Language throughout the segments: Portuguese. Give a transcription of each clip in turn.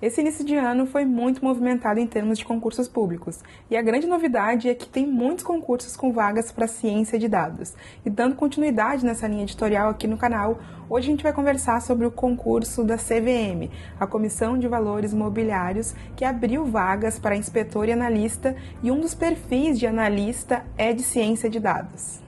Esse início de ano foi muito movimentado em termos de concursos públicos, e a grande novidade é que tem muitos concursos com vagas para ciência de dados. E dando continuidade nessa linha editorial aqui no canal, hoje a gente vai conversar sobre o concurso da CVM, a Comissão de Valores Mobiliários, que abriu vagas para inspetor e analista, e um dos perfis de analista é de ciência de dados.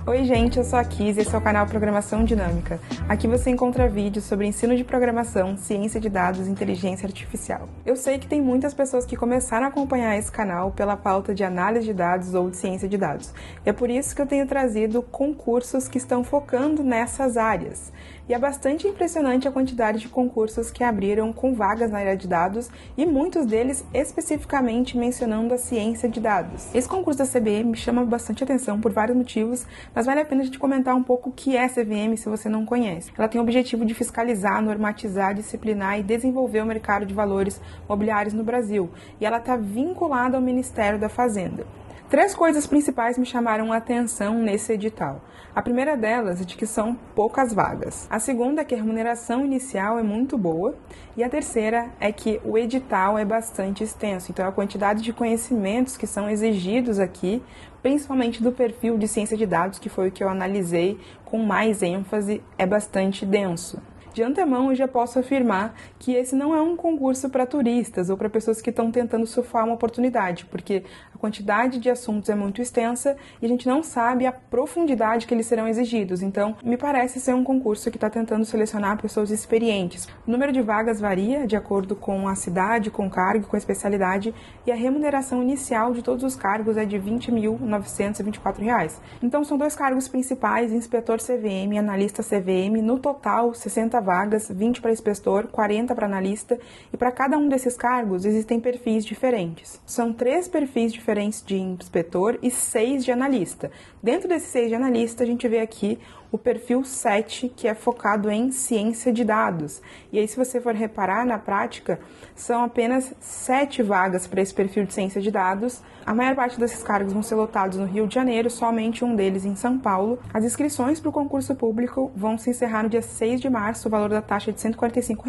Oi gente, eu sou a Kis e esse é o canal Programação Dinâmica. Aqui você encontra vídeos sobre ensino de programação, ciência de dados e inteligência artificial. Eu sei que tem muitas pessoas que começaram a acompanhar esse canal pela pauta de análise de dados ou de ciência de dados. E é por isso que eu tenho trazido concursos que estão focando nessas áreas. E é bastante impressionante a quantidade de concursos que abriram com vagas na área de dados e muitos deles especificamente mencionando a ciência de dados. Esse concurso da CVM me chama bastante atenção por vários motivos, mas vale a pena a gente comentar um pouco o que é a CVM se você não conhece. Ela tem o objetivo de fiscalizar, normatizar, disciplinar e desenvolver o mercado de valores mobiliários no Brasil, e ela está vinculada ao Ministério da Fazenda. Três coisas principais me chamaram a atenção nesse edital. A primeira delas é de que são poucas vagas. A segunda é que a remuneração inicial é muito boa. E a terceira é que o edital é bastante extenso. Então, a quantidade de conhecimentos que são exigidos aqui, principalmente do perfil de ciência de dados, que foi o que eu analisei com mais ênfase, é bastante denso. De antemão, eu já posso afirmar que esse não é um concurso para turistas ou para pessoas que estão tentando surfar uma oportunidade, porque a quantidade de assuntos é muito extensa e a gente não sabe a profundidade que eles serão exigidos. Então, me parece ser um concurso que está tentando selecionar pessoas experientes. O número de vagas varia de acordo com a cidade, com o cargo, com a especialidade, e a remuneração inicial de todos os cargos é de R$ 20.924. Então, são dois cargos principais, inspetor CVM e analista CVM, no total 60 vagas, 20 para inspetor, 40 para analista, e para cada um desses cargos existem perfis diferentes. São 3 perfis diferentes de inspetor e 6 de analista. Dentro desses 6 de analista, a gente vê aqui o perfil 7, que é focado em ciência de dados. E aí, se você for reparar na prática, são apenas 7 vagas para esse perfil de ciência de dados. A maior parte desses cargos vão ser lotados no Rio de Janeiro, somente um deles em São Paulo. As inscrições para o concurso público vão se encerrar no dia 6 de março, o valor da taxa é de R$ 145.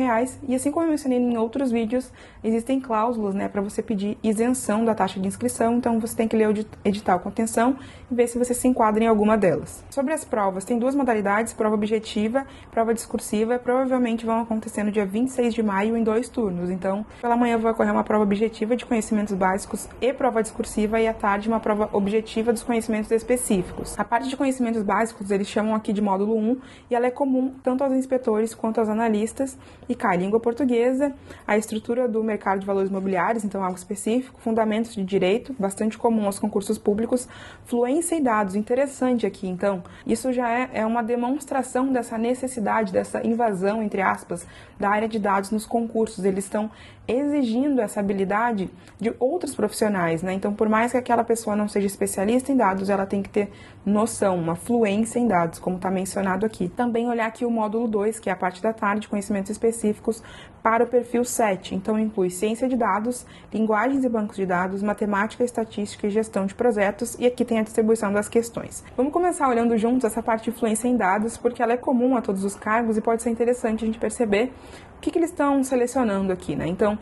E assim como eu mencionei em outros vídeos, existem cláusulas, para você pedir isenção da taxa de inscrição, então você tem que ler o edital com atenção e ver se você se enquadra em alguma delas. Sobre as provas, tem 2 modalidades, prova objetiva, prova discursiva, provavelmente vão acontecer no dia 26 de maio em 2 turnos. Então, pela manhã vai ocorrer uma prova objetiva de conhecimentos básicos e prova discursiva, e à tarde uma prova objetiva dos conhecimentos específicos. A parte de conhecimentos básicos eles chamam aqui de módulo 1, e ela é comum tanto aos inspetores quanto aos analistas, e cai língua portuguesa, a estrutura do mercado de valores mobiliários, então algo específico, fundamentos de direito, bastante comum aos concursos públicos, fluência e dados, interessante aqui, então, isso já é uma demonstração dessa necessidade, dessa invasão, entre aspas, da área de dados nos concursos. Eles estão exigindo essa habilidade de outros profissionais, Então, por mais que aquela pessoa não seja especialista em dados, ela tem que ter noção, uma fluência em dados, como está mencionado aqui. Também olhar aqui o módulo 2, que é a parte da tarde, conhecimentos específicos para o perfil 7. Então, inclui ciência de dados, linguagens e bancos de dados, matemática, estatística e gestão de projetos, e aqui tem a distribuição das questões. Vamos começar olhando juntos essa parte de fluência em dados, porque ela é comum a todos os cargos e pode ser interessante a gente perceber o que eles estão selecionando aqui, Então,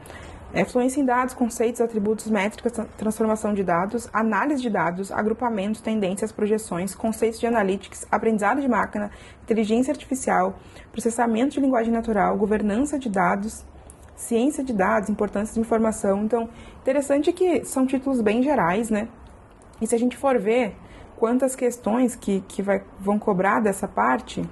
fluência em dados, conceitos, atributos, métricas, transformação de dados, análise de dados, agrupamentos, tendências, projeções, conceitos de analytics, aprendizado de máquina, inteligência artificial, processamento de linguagem natural, governança de dados, ciência de dados, importância de informação. Então, interessante que são títulos bem gerais, E se a gente for ver quantas questões que vão cobrar dessa parte,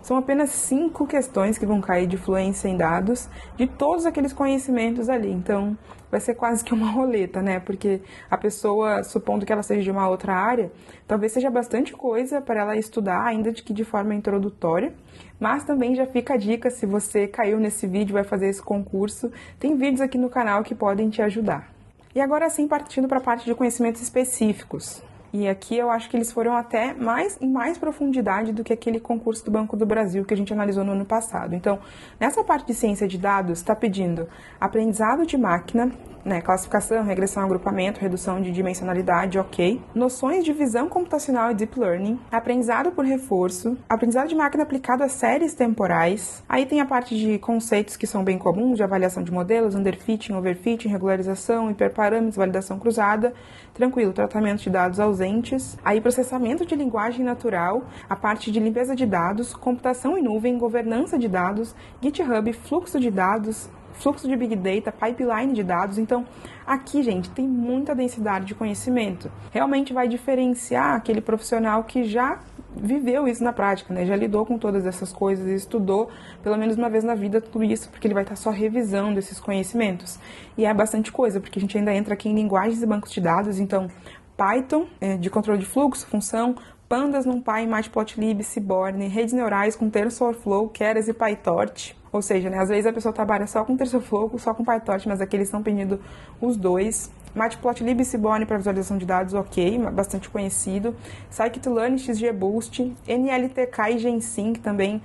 são apenas 5 questões que vão cair de fluência em dados, de todos aqueles conhecimentos ali. Então, vai ser quase que uma roleta, Porque a pessoa, supondo que ela seja de uma outra área, talvez seja bastante coisa para ela estudar, ainda que de forma introdutória. Mas também já fica a dica, se você caiu nesse vídeo e vai fazer esse concurso, tem vídeos aqui no canal que podem te ajudar. E agora sim, partindo para a parte de conhecimentos específicos. E aqui eu acho que eles foram até em mais profundidade do que aquele concurso do Banco do Brasil que a gente analisou no ano passado. Então, nessa parte de ciência de dados, está pedindo aprendizado de máquina, né, classificação, regressão, agrupamento, redução de dimensionalidade, ok. Noções de visão computacional e deep learning, aprendizado por reforço, aprendizado de máquina aplicado a séries temporais. Aí tem a parte de conceitos que são bem comuns, de avaliação de modelos, underfitting, overfitting, regularização, hiperparâmetros, validação cruzada, tranquilo, tratamento de dados ausentes. Aí processamento de linguagem natural, a parte de limpeza de dados, computação em nuvem, governança de dados, GitHub, fluxo de dados, fluxo de Big Data, pipeline de dados. Então, aqui, gente, tem muita densidade de conhecimento. Realmente vai diferenciar aquele profissional que já viveu isso na prática, né? Já lidou com todas essas coisas e estudou pelo menos uma vez na vida tudo isso, porque ele vai estar só revisando esses conhecimentos. E é bastante coisa, porque a gente ainda entra aqui em linguagens e bancos de dados. Então, Python, de controle de fluxo, função, Pandas, NumPy, Matplotlib, Seaborn, redes neurais com TensorFlow, Keras e PyTorch. Ou seja, né, às vezes a pessoa trabalha só com TensorFlow, só com PyTorch, mas aqui eles estão pedindo os dois. Matplotlib e Seaborn para visualização de dados, ok, bastante conhecido. Scikit-learn, XGBoost, NLTK e GenSync também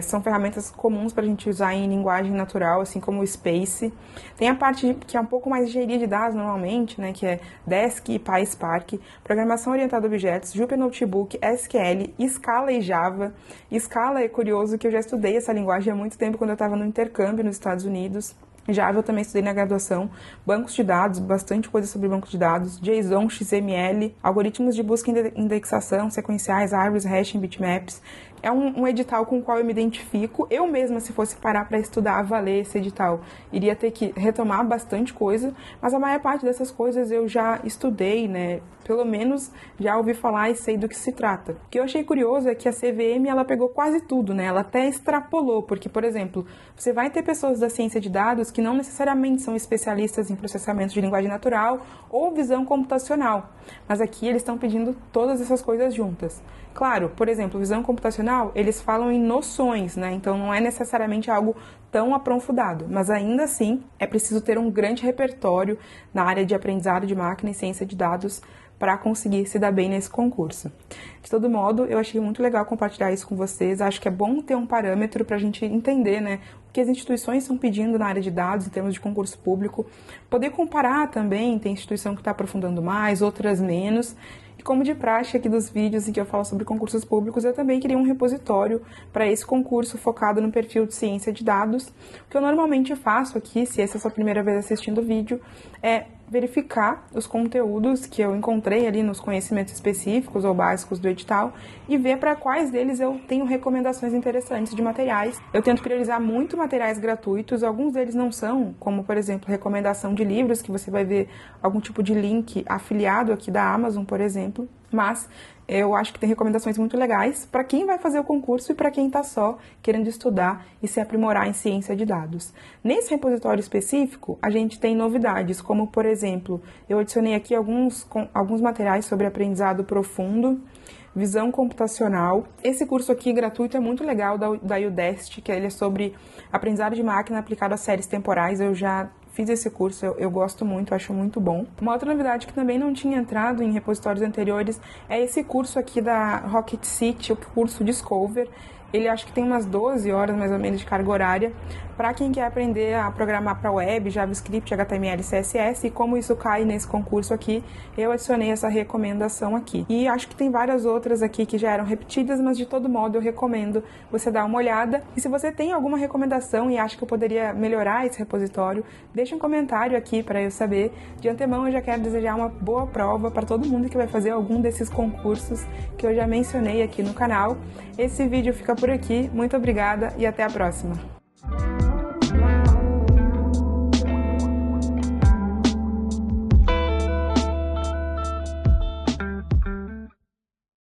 são ferramentas comuns para a gente usar em linguagem natural, assim como o Space. Tem a parte que é um pouco mais de engenharia de dados normalmente, né, que é Desk e PySpark, programação orientada a objetos, Jupyter Notebook, SQL, Scala e Java. Scala é curioso que eu já estudei essa linguagem há muito tempo quando eu estava no intercâmbio nos Estados Unidos. Java eu também estudei na graduação, bancos de dados, bastante coisa sobre bancos de dados, JSON, XML, algoritmos de busca e indexação, sequenciais, árvores, hashing, bitmaps. É um edital com o qual eu me identifico. Eu mesma, se fosse parar para estudar, valer esse edital, iria ter que retomar bastante coisa, mas a maior parte dessas coisas eu já estudei, né? Pelo menos já ouvi falar e sei do que se trata. O que eu achei curioso é que a CVM, ela pegou quase tudo, né? Ela até extrapolou, porque, por exemplo, você vai ter pessoas da ciência de dados que não necessariamente são especialistas em processamento de linguagem natural ou visão computacional, mas aqui eles estão pedindo todas essas coisas juntas. Claro, por exemplo, visão computacional, eles falam em noções, né? Então não é necessariamente algo tão aprofundado, mas ainda assim é preciso ter um grande repertório na área de aprendizado de máquina e ciência de dados para conseguir se dar bem nesse concurso. De todo modo, eu achei muito legal compartilhar isso com vocês. Acho que é bom ter um parâmetro para a gente entender, né, o que as instituições estão pedindo na área de dados em termos de concurso público. Poder comparar também, tem instituição que está aprofundando mais, outras menos. E como de praxe aqui dos vídeos em que eu falo sobre concursos públicos, eu também queria um repositório para esse concurso focado no perfil de ciência de dados. O que eu normalmente faço aqui, se essa é a sua primeira vez assistindo o vídeo, é verificar os conteúdos que eu encontrei ali nos conhecimentos específicos ou básicos do edital e ver para quais deles eu tenho recomendações interessantes de materiais. Eu tento priorizar muito materiais gratuitos, alguns deles não são, como por exemplo, recomendação de livros, que você vai ver algum tipo de link afiliado aqui da Amazon, por exemplo, mas eu acho que tem recomendações muito legais para quem vai fazer o concurso e para quem está só querendo estudar e se aprimorar em ciência de dados. Nesse repositório específico, a gente tem novidades, como, por exemplo, eu adicionei aqui alguns materiais sobre aprendizado profundo, visão computacional. Esse curso aqui gratuito é muito legal, da Udacity, que ele é sobre aprendizado de máquina aplicado a séries temporais. Eu já fiz esse curso, eu gosto muito, acho muito bom. Uma outra novidade que também não tinha entrado em repositórios anteriores é esse curso aqui da Rocket City, o curso Discover. Ele acho que tem umas 12 horas mais ou menos de carga horária para quem quer aprender a programar para web, JavaScript, HTML, CSS, e como isso cai nesse concurso aqui, eu adicionei essa recomendação aqui. E acho que tem várias outras aqui que já eram repetidas, mas de todo modo eu recomendo você dar uma olhada. E se você tem alguma recomendação e acha que eu poderia melhorar esse repositório, deixa um comentário aqui para eu saber. De antemão eu já quero desejar uma boa prova para todo mundo que vai fazer algum desses concursos que eu já mencionei aqui no canal. Esse vídeo fica por aqui, muito obrigada e até a próxima!